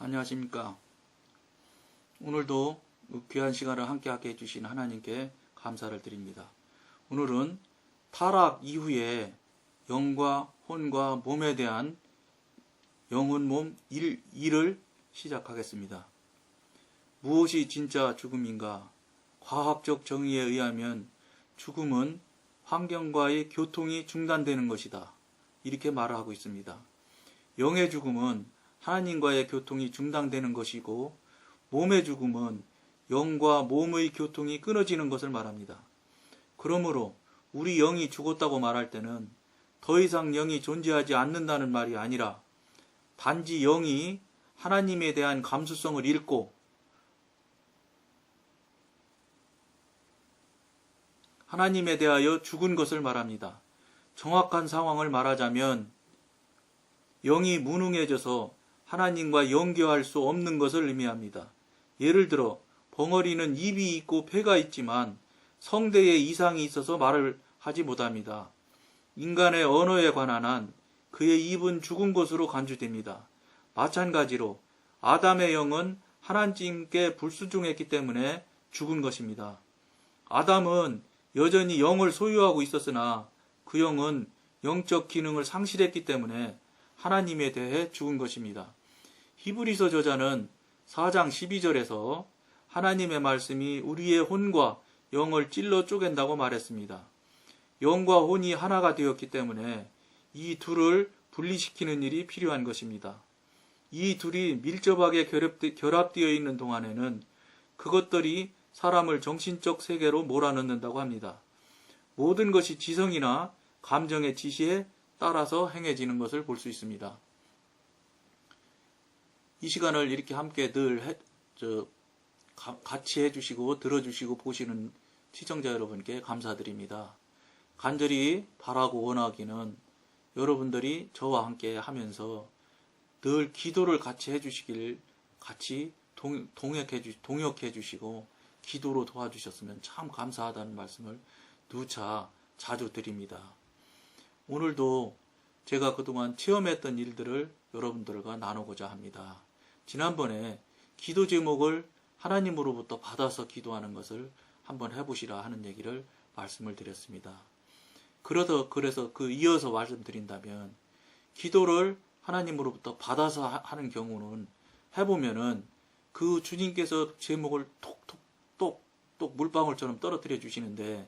안녕하십니까. 오늘도 귀한 시간을 함께하게 해주신 하나님께 감사를 드립니다. 오늘은 타락 이후에 영과 혼과 몸에 대한 영혼 몸 1을 시작하겠습니다. 무엇이 진짜 죽음인가? 과학적 정의에 의하면 죽음은 환경과의 교통이 중단되는 것이다. 이렇게 말을 하고 있습니다. 영의 죽음은 하나님과의 교통이 중단되는 것이고, 몸의 죽음은 영과 몸의 교통이 끊어지는 것을 말합니다. 그러므로 우리 영이 죽었다고 말할 때는 더 이상 영이 존재하지 않는다는 말이 아니라 단지 영이 하나님에 대한 감수성을 잃고 하나님에 대하여 죽은 것을 말합니다. 정확한 상황을 말하자면 영이 무능해져서 하나님과 연결할 수 없는 것을 의미합니다. 예를 들어 벙어리는 입이 있고 폐가 있지만 성대에 이상이 있어서 말을 하지 못합니다. 인간의 언어에 관한 한 그의 입은 죽은 것으로 간주됩니다. 마찬가지로 아담의 영은 하나님께 불순종했기 때문에 죽은 것입니다. 아담은 여전히 영을 소유하고 있었으나 그 영은 영적 기능을 상실했기 때문에 하나님에 대해 죽은 것입니다. 히브리서 저자는 4장 12절에서 하나님의 말씀이 우리의 혼과 영을 찔러 쪼갠다고 말했습니다. 영과 혼이 하나가 되었기 때문에 이 둘을 분리시키는 일이 필요한 것입니다. 이 둘이 밀접하게 결합되어 있는 동안에는 그것들이 사람을 정신적 세계로 몰아넣는다고 합니다. 모든 것이 지성이나 감정의 지시에 따라서 행해지는 것을 볼 수 있습니다. 이 시간을 이렇게 함께 늘 같이 해주시고 들어주시고 보시는 시청자 여러분께 감사드립니다. 간절히 바라고 원하기는 여러분들이 저와 함께 하면서 늘 기도를 같이 해주시길 같이 동역해 주시고 기도로 도와주셨으면 참 감사하다는 말씀을 누차 자주 드립니다. 오늘도 제가 그동안 체험했던 일들을 여러분들과 나누고자 합니다. 지난번에 기도 제목을 하나님으로부터 받아서 기도하는 것을 한번 해보시라 하는 얘기를 말씀을 드렸습니다. 그래서 이어서 말씀드린다면 기도를 하나님으로부터 받아서 하는 경우는 해보면은 그 주님께서 제목을 톡톡톡 물방울처럼 떨어뜨려 주시는데,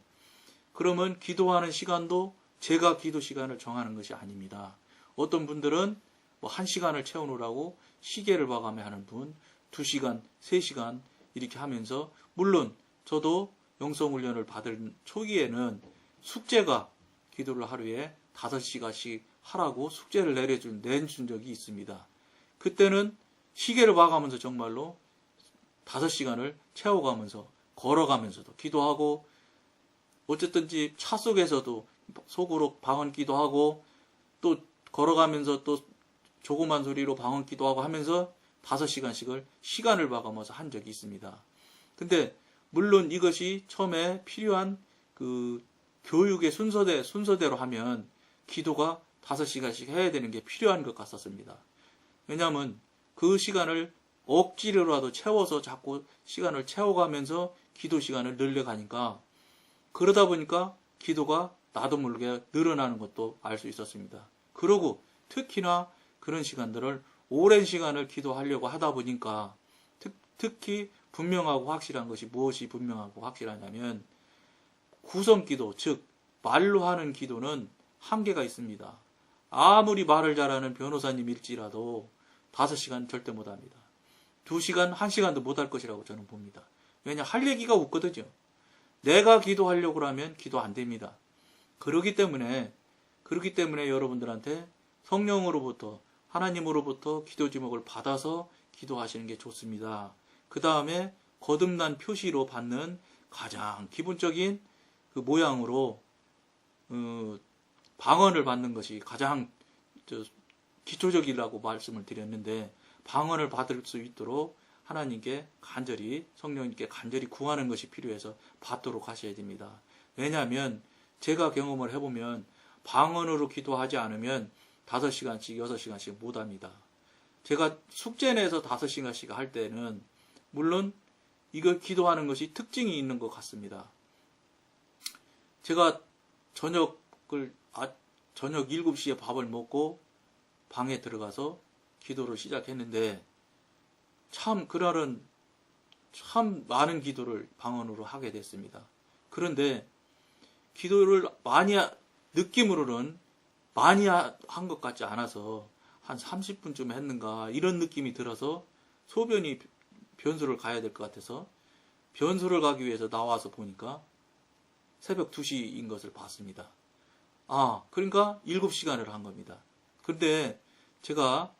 그러면 기도하는 시간도 제가 기도 시간을 정하는 것이 아닙니다. 어떤 분들은 1시간을 채우느라고 시계를 봐가며 하는 분, 2시간, 3시간 이렇게 하면서, 물론 저도 영성훈련을 받은 초기에는 숙제가 기도를 하루에 5시간씩 하라고 숙제를 내준 적이 있습니다. 그때는 시계를 봐가면서 정말로 5시간을 채워가면서 걸어가면서도 기도하고, 어쨌든지 차 속에서도 속으로 방언기도 하고, 또 걸어가면서 또 조그만 소리로 방언기도 하고 하면서 5시간씩을 시간을 봐가면서 한 적이 있습니다. 근데 물론 이것이 처음에 필요한 그 교육의 순서대로 하면 기도가 5시간씩 해야 되는 게 필요한 것 같았습니다. 왜냐하면 그 시간을 억지로라도 채워서 자꾸 시간을 채워가면서 기도 시간을 늘려가니까, 그러다 보니까 기도가 나도 모르게 늘어나는 것도 알 수 있었습니다. 그러고 특히나 그런 시간들을 오랜 시간을 기도하려고 하다 보니까 특히 분명하고 확실한 것이 무엇이 분명하고 확실하냐면, 구성기도, 즉 말로 하는 기도는 한계가 있습니다. 아무리 말을 잘하는 변호사님일지라도 5시간 절대 못합니다. 2시간, 1시간도 못할 것이라고 저는 봅니다. 왜냐, 할 얘기가 없거든요. 내가 기도하려고 하면 기도 안 됩니다. 그렇기 때문에 여러분들한테 성령으로부터, 하나님으로부터 기도 제목을 받아서 기도하시는 게 좋습니다. 그 다음에 거듭난 표시로 받는 가장 기본적인 그 모양으로 방언을 받는 것이 가장 기초적이라고 말씀을 드렸는데, 방언을 받을 수 있도록 하나님께 간절히, 성령님께 간절히 구하는 것이 필요해서 받도록 하셔야 됩니다. 왜냐하면 제가 경험을 해보면 방언으로 기도하지 않으면 5시간씩 6시간씩 못합니다. 제가 숙제 내서 5시간씩 할 때는 물론 이거 기도하는 것이 특징이 있는 것 같습니다. 제가 저녁 7시에 밥을 먹고 방에 들어가서 기도를 시작했는데 참 그날은 참 많은 기도를 방언으로 하게 됐습니다. 그런데 기도를 느낌으로는 많이 한 것 같지 않아서 한 30분쯤 했는가 이런 느낌이 들어서 소변이 변소를 가야 될 것 같아서 변소를 가기 위해서 나와서 보니까 새벽 2시인 것을 봤습니다. 그러니까 7시간을 한 겁니다. 그런데 제가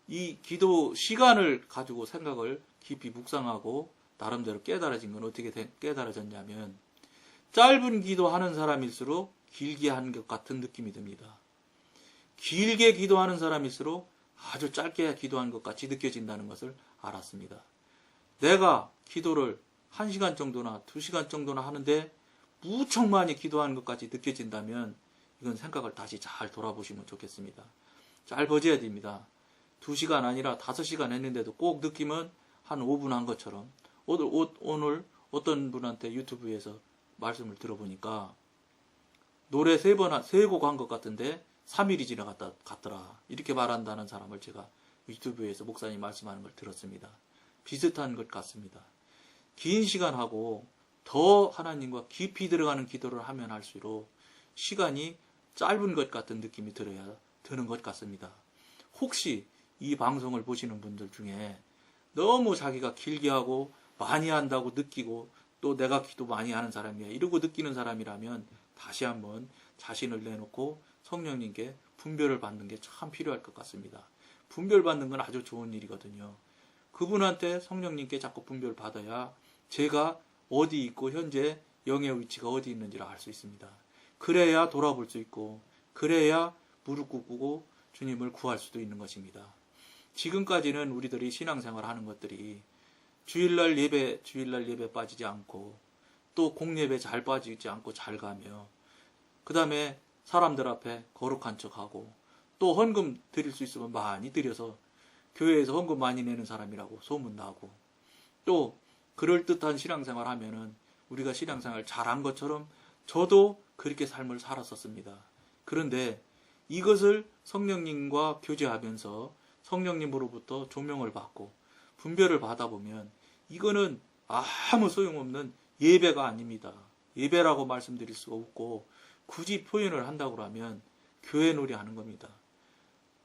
이 기도 시간을 가지고 생각을 깊이 묵상하고 나름대로 깨달아진 건 어떻게 깨달아졌냐면 짧은 기도하는 사람일수록 길게 한 것 같은 느낌이 듭니다. 길게 기도하는 사람일수록 아주 짧게 기도한 것 같이 느껴진다는 것을 알았습니다. 내가 기도를 1시간 정도나 2시간 정도나 하는데 무척 많이 기도하는 것 같이 느껴진다면 이건 생각을 다시 잘 돌아보시면 좋겠습니다. 짧아져야 됩니다. 2시간 아니라 5시간 했는데도 꼭 느낌은 한 5분 한 것처럼 오늘 어떤 분한테 유튜브에서 말씀을 들어보니까 노래 3곡 한 것 같은데 3일이 지나갔더라 이렇게 말한다는 사람을 제가 유튜브에서 목사님 말씀하는 걸 들었습니다. 비슷한 것 같습니다. 긴 시간 하고 더 하나님과 깊이 들어가는 기도를 하면 할수록 시간이 짧은 것 같은 느낌이 드는 것 같습니다. 혹시 이 방송을 보시는 분들 중에 너무 자기가 길게 하고 많이 한다고 느끼고 또 내가 기도 많이 하는 사람이야 이러고 느끼는 사람이라면 다시 한번 자신을 내놓고 성령님께 분별을 받는 게 참 필요할 것 같습니다. 분별받는 건 아주 좋은 일이거든요. 그분한테 성령님께 자꾸 분별 받아야 제가 어디 있고 현재 영의 위치가 어디 있는지를 알 수 있습니다. 그래야 돌아볼 수 있고 그래야 무릎 꿇고 주님을 구할 수도 있는 것입니다. 지금까지는 우리들이 신앙생활 하는 것들이 주일날 예배 빠지지 않고 또 공예배 잘 빠지지 않고 잘 가며 그 다음에 사람들 앞에 거룩한 척하고 또 헌금 드릴 수 있으면 많이 드려서 교회에서 헌금 많이 내는 사람이라고 소문나고 또 그럴듯한 신앙생활 하면은 우리가 신앙생활 잘한 것처럼 저도 그렇게 삶을 살았었습니다. 그런데 이것을 성령님과 교제하면서 성령님으로부터 조명을 받고 분별을 받아보면 이거는 아무 소용없는 예배가 아닙니다. 예배라고 말씀드릴 수가 없고 굳이 표현을 한다고 하면 교회 놀이 하는 겁니다.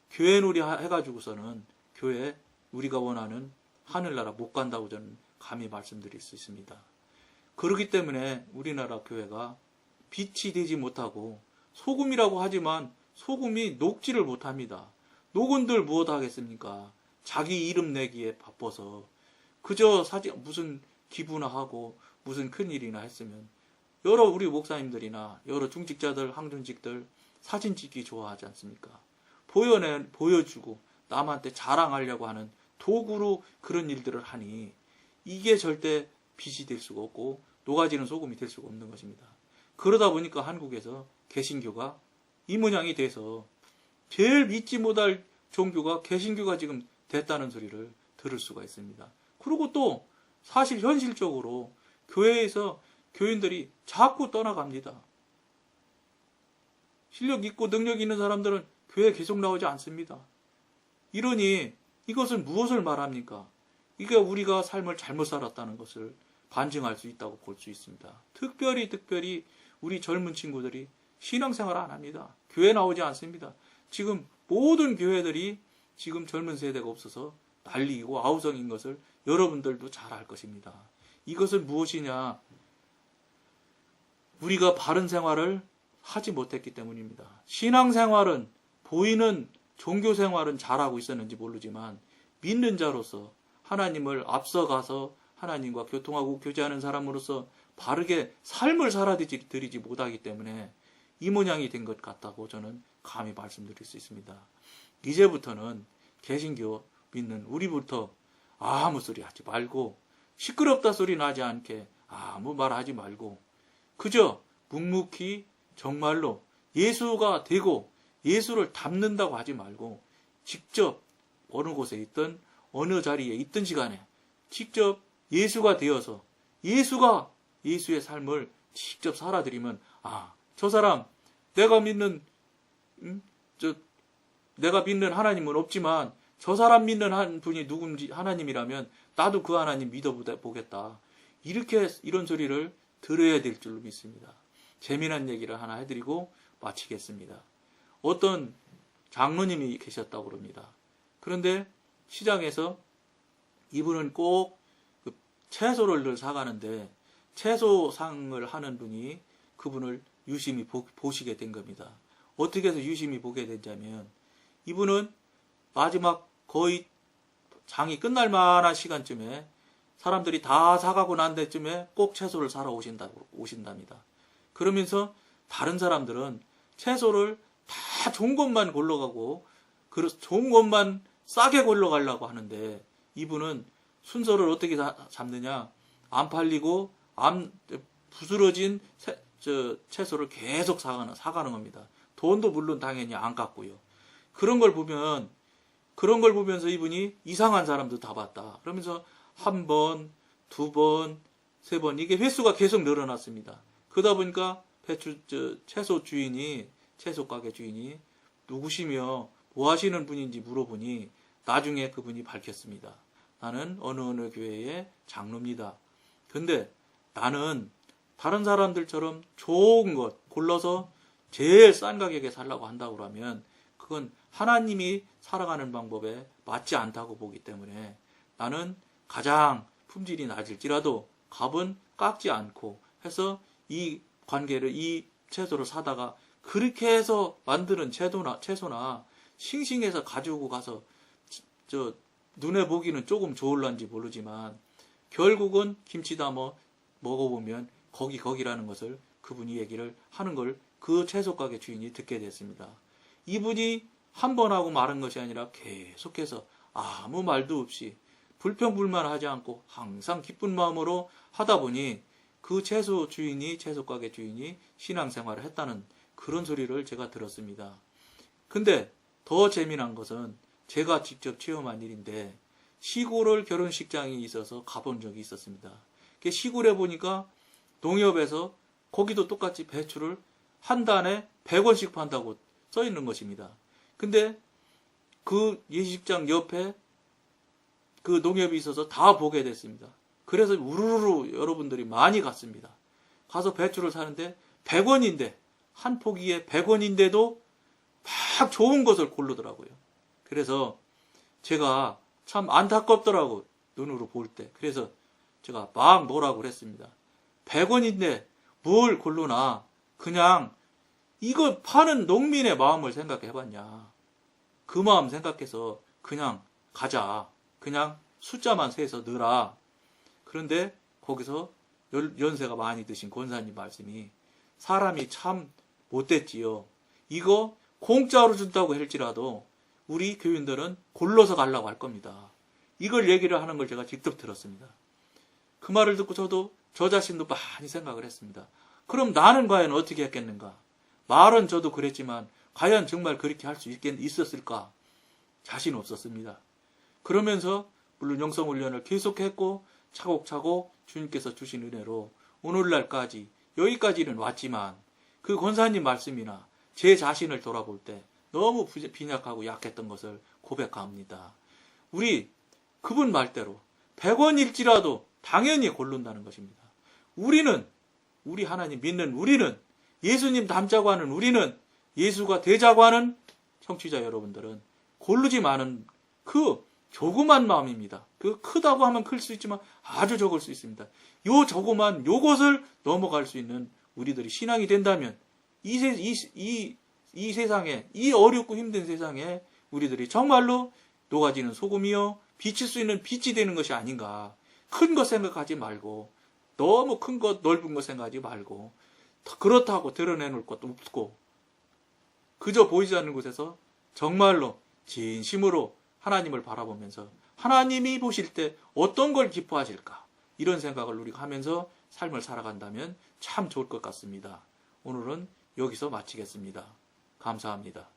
교회 놀이 해가지고서는 교회 우리가 원하는 하늘나라 못 간다고 저는 감히 말씀드릴 수 있습니다. 그렇기 때문에 우리나라 교회가 빛이 되지 못하고 소금이라고 하지만 소금이 녹지를 못합니다. 녹은들 무엇 하겠습니까? 자기 이름 내기에 바빠서 그저 무슨 기부나 하고 무슨 큰일이나 했으면 여러 우리 목사님들이나 여러 중직자들, 항중직들 사진 찍기 좋아하지 않습니까? 보여주고 남한테 자랑하려고 하는 도구로 그런 일들을 하니 이게 절대 빛이 될 수가 없고 녹아지는 소금이 될 수가 없는 것입니다. 그러다 보니까 한국에서 개신교가 이 모양이 돼서 제일 믿지 못할 종교가 개신교가 지금 됐다는 소리를 들을 수가 있습니다. 그리고 또 사실 현실적으로 교회에서 교인들이 자꾸 떠나갑니다. 실력 있고 능력 있는 사람들은 교회에 계속 나오지 않습니다. 이러니 이것은 무엇을 말합니까? 이게 우리가 삶을 잘못 살았다는 것을 반증할 수 있다고 볼 수 있습니다. 특별히 우리 젊은 친구들이 신앙생활 안 합니다. 교회 나오지 않습니다. 지금 모든 교회들이 지금 젊은 세대가 없어서 난리이고 아우성인 것을 여러분들도 잘 알 것입니다. 이것은 무엇이냐? 우리가 바른 생활을 하지 못했기 때문입니다. 신앙생활은 보이는 종교생활은 잘하고 있었는지 모르지만 믿는 자로서 하나님을 앞서가서 하나님과 교통하고 교제하는 사람으로서 바르게 삶을 살아드리지 못하기 때문에 이 모양이 된 것 같다고 저는 감히 말씀드릴 수 있습니다. 이제부터는 개신교 믿는 우리부터 아무 소리 하지 말고 시끄럽다 소리 나지 않게 아무 말 하지 말고 그저 묵묵히 정말로 예수가 되고 예수를 닮는다고 하지 말고 직접 어느 곳에 있든 어느 자리에 있든지 간에 직접 예수가 되어서 예수의 삶을 직접 살아드리면 저 사람 내가 믿는 내가 믿는 하나님은 없지만 저 사람 믿는 한 분이 누군지 하나님이라면 나도 그 하나님 믿어보겠다. 이런 소리를 들어야 될 줄로 믿습니다. 재미난 얘기를 하나 해드리고 마치겠습니다. 어떤 장로님이 계셨다고 그럽니다. 그런데 시장에서 이분은 꼭 채소를 늘 사가는데 채소상을 하는 분이 그분을 유심히 보시게 된 겁니다. 어떻게 해서 유심히 보게 됐냐면 이분은 마지막 거의 장이 끝날 만한 시간쯤에 사람들이 다 사가고 난 데쯤에 꼭 채소를 사러 오신답니다. 그러면서 다른 사람들은 채소를 다 좋은 것만 골라가고 좋은 것만 싸게 골라가려고 하는데 이분은 순서를 어떻게 잡느냐, 안 팔리고 부스러진 채소를 계속 사가는 겁니다. 돈도 물론 당연히 안 깎고요. 그런 걸 보면서 이분이 이상한 사람도 다 봤다. 그러면서 한 번, 두 번, 세 번 이게 횟수가 계속 늘어났습니다. 그러다 보니까 채소 가게 주인이 누구시며 뭐 하시는 분인지 물어보니 나중에 그분이 밝혔습니다. 나는 어느 교회의 장로입니다. 근데 나는 다른 사람들처럼 좋은 것 골라서 제일 싼 가격에 살라고 한다고 하면 그건 하나님이 살아가는 방법에 맞지 않다고 보기 때문에 나는 가장 품질이 낮을지라도 값은 깎지 않고 해서 이 채소를 사다가 그렇게 해서 만드는 채소나 싱싱해서 가지고 가서 눈에 보기는 조금 좋을런지 모르지만 결국은 김치 담아 먹어보면 거기라는 것을 그분이 얘기를 하는 걸 그 채소가게 주인이 듣게 됐습니다. 이분이 한 번 하고 말은 것이 아니라 계속해서 아무 말도 없이 불평불만하지 않고 항상 기쁜 마음으로 하다 보니 그 채소가게 주인이 신앙생활을 했다는 그런 소리를 제가 들었습니다. 근데 더 재미난 것은 제가 직접 체험한 일인데 시골을 결혼식장이 있어서 가본 적이 있었습니다. 시골에 보니까 농협에서 거기도 똑같이 배추를 한 단에 100원씩 판다고 써 있는 것입니다. 근데 그 예식장 옆에 그 농협이 있어서 다 보게 됐습니다. 그래서 우르르 여러분들이 많이 갔습니다. 가서 배추를 사는데 100원인데 한 포기에 100원인데도 막 좋은 것을 고르더라고요. 그래서 제가 참 안타깝더라고 눈으로 볼 때. 그래서 제가 막 뭐라고 그랬습니다. 100원인데 뭘 고르나 그냥 이거 파는 농민의 마음을 생각해봤냐. 그 마음 생각해서 그냥 가자. 그냥 숫자만 세서 넣으라. 그런데 거기서 연세가 많이 드신 권사님 말씀이 사람이 참 못됐지요. 이거 공짜로 준다고 할지라도 우리 교인들은 골라서 가려고 할 겁니다. 이걸 얘기를 하는 걸 제가 직접 들었습니다. 그 말을 듣고 저도 저 자신도 많이 생각을 했습니다. 그럼 나는 과연 어떻게 했겠는가? 말은 저도 그랬지만 과연 정말 그렇게 할 수 있었을까? 자신 없었습니다. 그러면서 물론 영성훈련을 계속했고 차곡차곡 주님께서 주신 은혜로 오늘날까지 여기까지는 왔지만 그 권사님 말씀이나 제 자신을 돌아볼 때 너무 빈약하고 약했던 것을 고백합니다. 우리 그분 말대로 100원일지라도 당연히 고른다는 것입니다. 우리 하나님 믿는 우리는 예수님 닮자고 하는 우리는 예수가 되자고 하는 청취자 여러분들은 고르지 마는 그 조그만 마음입니다. 그 크다고 하면 클 수 있지만 아주 적을 수 있습니다. 요 조그만 요것을 넘어갈 수 있는 우리들이 신앙이 된다면 이 세상에 이 어렵고 힘든 세상에 우리들이 정말로 녹아지는 소금이요 비칠 수 있는 빛이 되는 것이 아닌가. 큰 것 생각하지 말고 너무 큰 것 넓은 것 생각하지 말고 그렇다고 드러내놓을 것도 없고 그저 보이지 않는 곳에서 정말로 진심으로 하나님을 바라보면서 하나님이 보실 때 어떤 걸 기뻐하실까 이런 생각을 우리가 하면서 삶을 살아간다면 참 좋을 것 같습니다. 오늘은 여기서 마치겠습니다. 감사합니다.